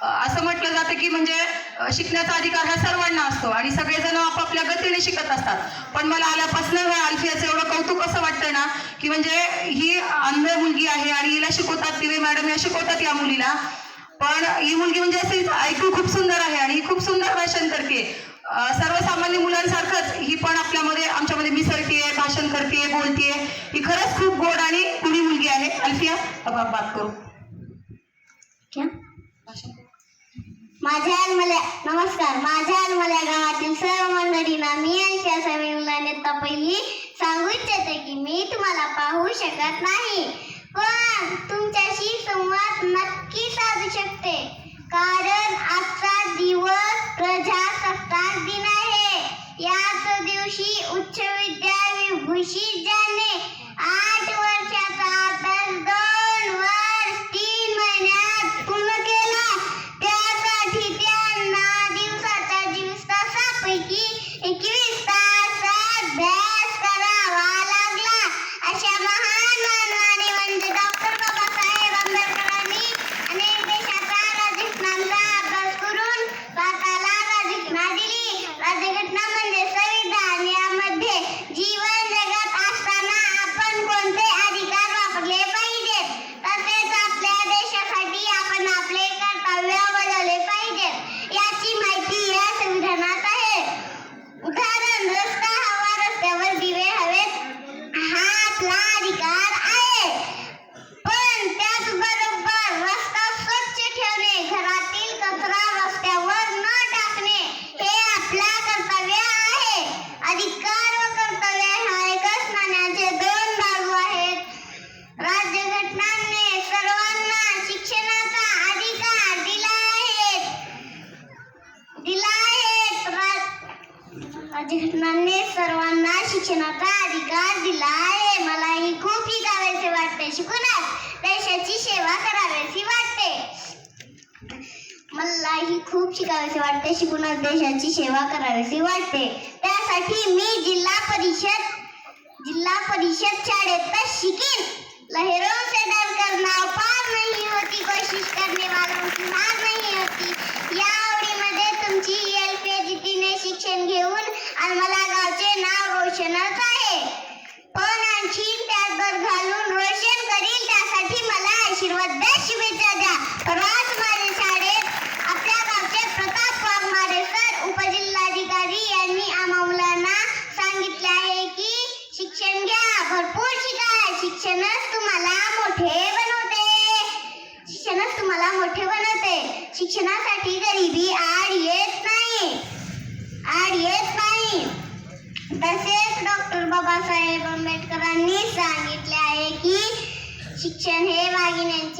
असं म्हटलं जातं की म्हणजे शिकण्याचा अधिकार हा सर्वांना असतो आणि सगळेजण आपापल्या गतीने शिकत असतात. पण मला आल्यापासून अल्फियाचं एवढं कौतुक असं वाटतं ना की म्हणजे ही अंध मुलगी आहे आणि हिला शिकवतात, दिवे मॅडम या शिकवतात या मुलीला. पण ही मुलगी म्हणजे असे ऐकू खूप सुंदर आहे आणि खूप सुंदर भाषण करते. सर्वसामान्य मुलांसारखंच ही पण आमच्यामध्ये मिसळतीये, भाषण करते, बोलतीये. ही खरंच खूप गोड आणि कुणी मुलगी आहे. अल्फिया, अब आप बात करो. क्या नमस्कार. माझ्या अलमल्या गावातील सर्व मंडळींना मी अल्फिया समीर मुलांना पहिली सांगू इच्छिते की मी तुम्हाला पाहू शकत नाही, पण तुमच्याशी संवाद नक्की साधू शकते, कारण आजचा दिवस प्रजासत्ताक दिन आहे. याच दिवशी उच्च विद्याविभूषित ज्याने 8 वर्षाचा अभ्यास 2 वर्ष 3 महिन्यात पूर्ण केला, त्यासाठी त्यांना दिवसाच्या 24 तासापैकी 21 तास अभ्यास करावा लागला. अशा महान मानवाने म्हणजे डॉक्टर बाबासाहेब आंबेडकरांनी अनेक देशाचा राज्यघटनांचा अभ्यास करून भारताला राज्यघटना दिली. राज्यघटना म्हणजे संविधान. यामध्ये जीवन जगत असताना आपण कोणते अधिकार वापरले पाहिजेत, तसेच आपल्या देशासाठी आपण आपले कर्तव्य बजावले पाहिजेत याची माहिती या संविधानात आहे. उदाहरण, रस्ता हवा, रस्त्यावर दिवे हवेत हा आपला अधिकार आहे. पण त्याचबरोबर रस्ता स्वच्छ ठेवणे, घरातील कचरा रस्त्यावर न टाकणे हे आपला कर्तव्य आहे. अधिकार व कर्तव्य हा एकच नाण्याचे 2 बाजू आहेत. राज्यघटनेने सर्वांना शिक्षणाचा अधिकार दिला आहे. राज्यघटनेने सर्वांना शिक्षणाचा अधिकार दिला आहे. मलाही खूप शिकावेसे वाटते. शिकूनच देशाची सेवा करावीशी वाटते. मलाही खूप शिकावेसे वाटते. शिकूनच देशाची सेवा करावीशी वाटते. त्यासाठी मी जिल्हा परिषद शाळेतच शिकेन. लहरों से डर कर नाव पार नहीं होती, कोशिश करने वालों की हार नहीं होती. या आवडीमध्ये तुमची LKG तिने शिक्षण घेऊन अलमला गावचे नाव रोशनच आहे, पण आणखी त्यात भर घालून रोशन करील. त्यासाठी मला आशीर्वाद द्या, शुभेच्छा द्या. परवाच माझ्या शाळेत आपल्या गावचे प्रताप वाघमारे सर उपजिल्हाधिकारी यांनी आम्हा मुलांना सांगितले आहे की शिक्षण घ्या, भरपूर शिका. शिक्षणच तुम्हाला मोठे बनवते. शिक्षणासाठी गरिबी आड येत नाही. तसेच डॉक्टर बाबासाहेब आंबेडकरांनी सांगितले आहे की शिक्षण हे वाघिण्यांचे